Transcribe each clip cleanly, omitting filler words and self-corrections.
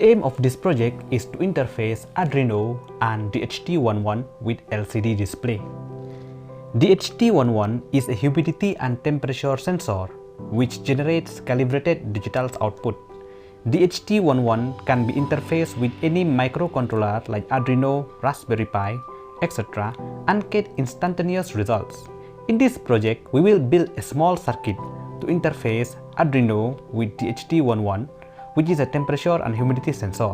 the aim of this project is to interface Arduino and DHT11 with LCD display. DHT11 is a humidity and temperature sensor which generates calibrated digital output. DHT11 can be interfaced with any microcontroller like Arduino, Raspberry Pi, etc. and get instantaneous results. In this project, we will build a small circuit to interface Arduino with DHT11, which is a temperature and humidity sensor.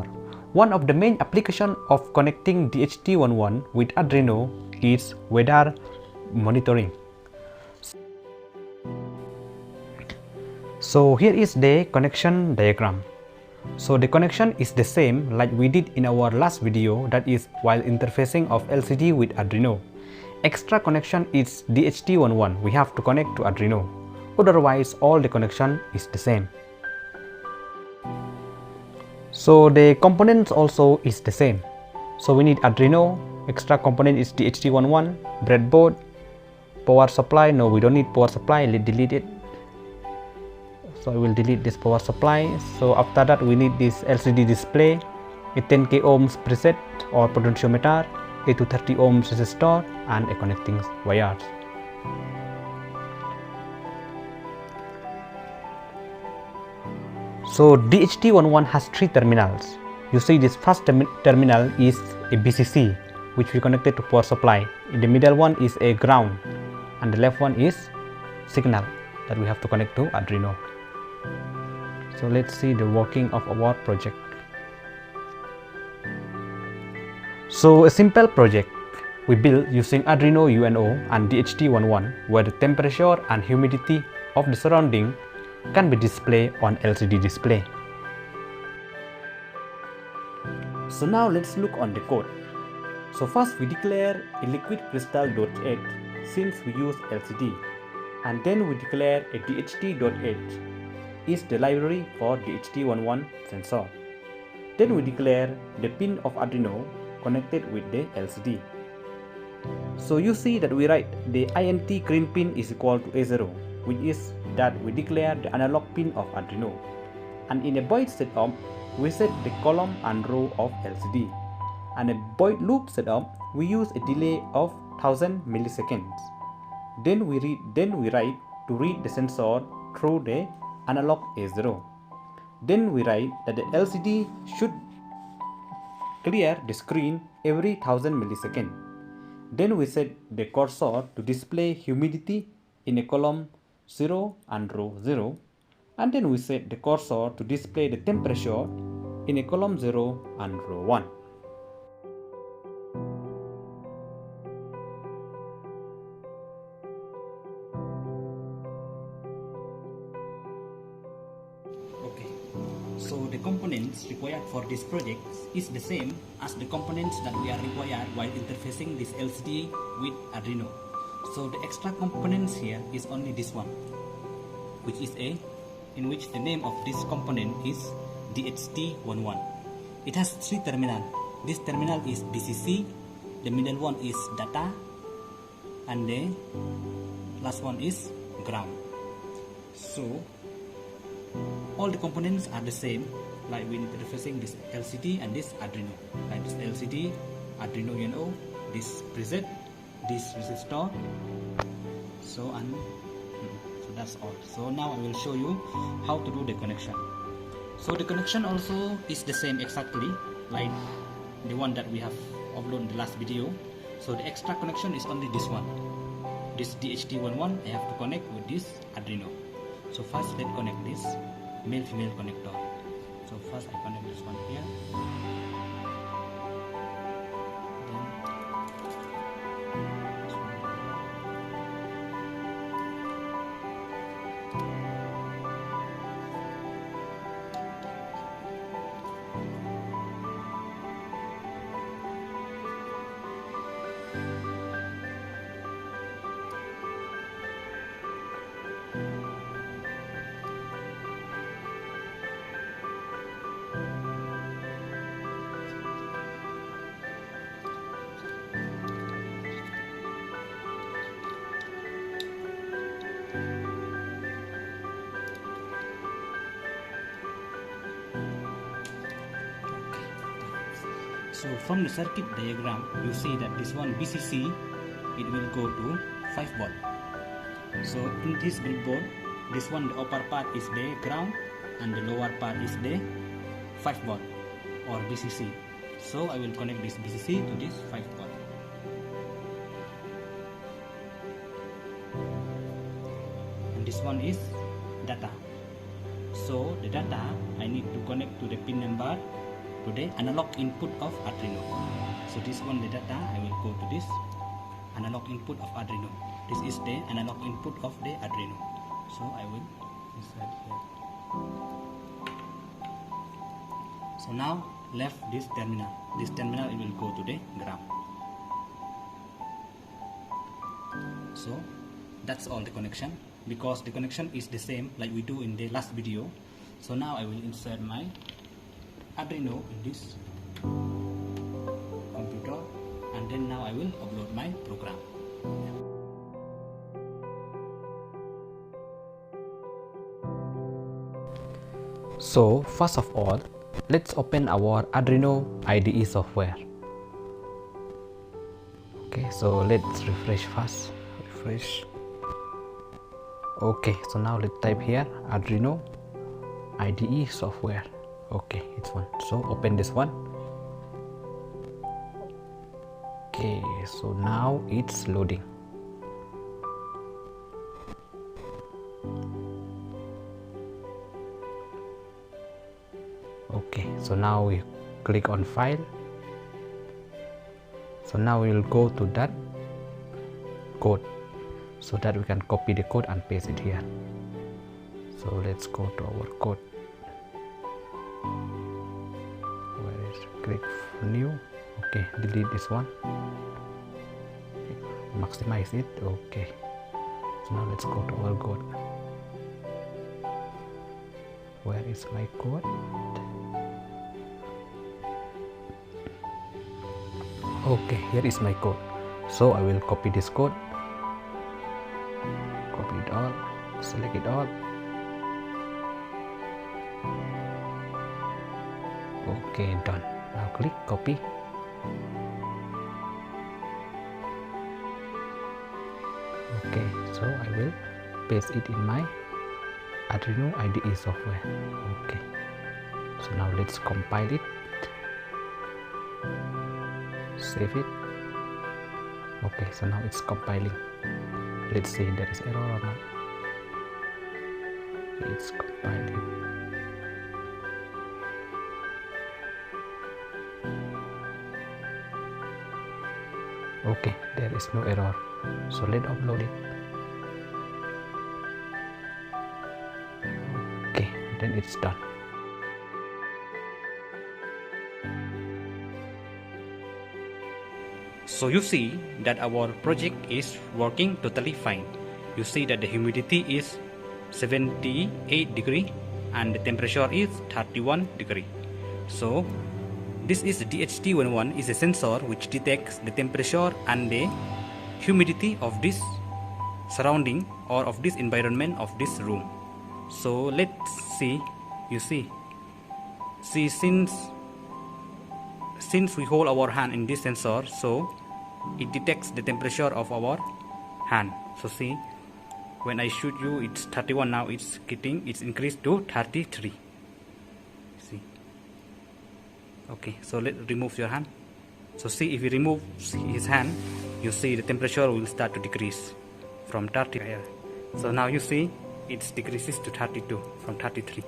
One of the main applications of connecting DHT11 with Arduino is weather monitoring. So here is the connection diagram. So the connection is the same like we did in our last video, that is while interfacing of LCD with Arduino. Extra connection is DHT11, we have to connect to Arduino. Otherwise all the connection is the same. So the components also is the same. So we need Arduino, extra component is DHT11, breadboard, power supply, no we don't need power supply, delete it. So I will delete this power supply. So after that we need this LCD display, a 10k ohms preset or potentiometer, a 230 ohms resistor and a connecting wires. So DHT11 has 3 terminals. You see this first terminal is a BCC which we connected to power supply. In the middle one is a ground and the left one is signal that we have to connect to Arduino. So let's see the working of our project. So a simple project we built using Arduino UNO and DHT11, where the temperature and humidity of the surrounding can be displayed on LCD display. So now let's look on the code. So first we declare a liquid crystal.h since we use LCD, and then we declare a DHT.h is the library for DHT11 sensor. Then we declare the pin of Arduino connected with the LCD. So you see that we write the INT green pin is equal to A0, which is that we declare the analog pin of Arduino. And in a void setup, we set the column and row of LCD. And a void loop setup, we use a delay of 1000 milliseconds. Then we write to read the sensor through the analog A0. Then we write that the LCD should clear the screen every 1000 milliseconds. Then we set the cursor to display humidity in a column 0 and row 0. And then we set the cursor to display the temperature in a column 0 and row 1. So the components required for this project is the same as the components that we are required while interfacing this LCD with Arduino. So the extra components here is only this one, which is in which the name of this component is DHT11. It has 3 terminals. This terminal is BCC, the middle one is data, and the last one is ground. So all the components are the same, like when interfacing this LCD and this Arduino. Like this LCD, Arduino UNO, this preset, this resistor. So that's all. So now I will show you how to do the connection. So the connection also is the same exactly like the one that we have uploaded in the last video. So the extra connection is only this one. This DHT11 I have to connect with this Arduino. So first let's connect this male-female connector. So first I connect this one here. So from the circuit diagram, you see that this one BCC, it will go to 5 volt. So in this breadboard, this one, the upper part is the ground and the lower part is the 5 volt or BCC. So I will connect this BCC to this 5 volt. And this one is data. So the data I need to connect to the pin number to the analog input of Arduino. So this one, the data, I will go to this analog input of Arduino. This is the analog input of the Arduino. So I will insert here. So now left this terminal. This terminal, it will go to the ground. So that's all the connection, because the connection is the same like we do in the last video. So now I will insert my Arduino in this computer, and then now I will upload my program. So first of all, let's open our Arduino IDE software. Okay, so let's refresh first. Refresh. Okay, so now let's type here Arduino IDE software. Okay, it's one. So open this one. Okay, so now it's loading. Okay, so now we click on file. So now we will go to that code so that we can copy the code and paste it here. So let's go to our code. Where is click new? Okay, delete this one. Maximize it. Okay. So now let's go to our code. Where is my code? Okay, here is my code. So I will copy this code. Copy it all. Select it all. Okay, done. Now click copy. Okay, so I will paste it in my Arduino IDE software. Okay, so now let's compile it. Save it. Okay, so now it's compiling. Let's see if there is error or not. It's compiling. Okay, there is no error. So let's upload it. Okay, then it's done. So you see that our project is working totally fine. You see that the humidity is 78 degree and the temperature is 31 degree. So this is the DHT11 is a sensor which detects the temperature and the humidity of this surrounding or of this environment of this room. So let's see. You see since we hold our hand in this sensor, so it detects the temperature of our hand. So see, when I shoot you, it's 31. Now it's increased to 33. See. Okay, so let's remove your hand. So see, if you remove his hand, you see the temperature will start to decrease from 30 here. So now you see it decreases to 32 from 33.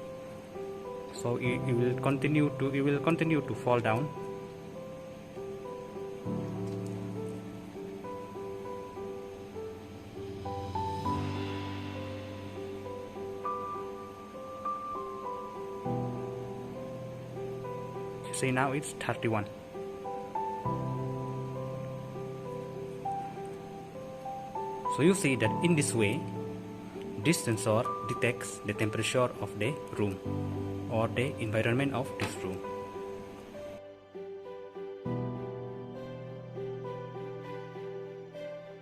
So it will continue to fall down. See, now it's 31. So you see that in this way, this sensor detects the temperature of the room or the environment of this room.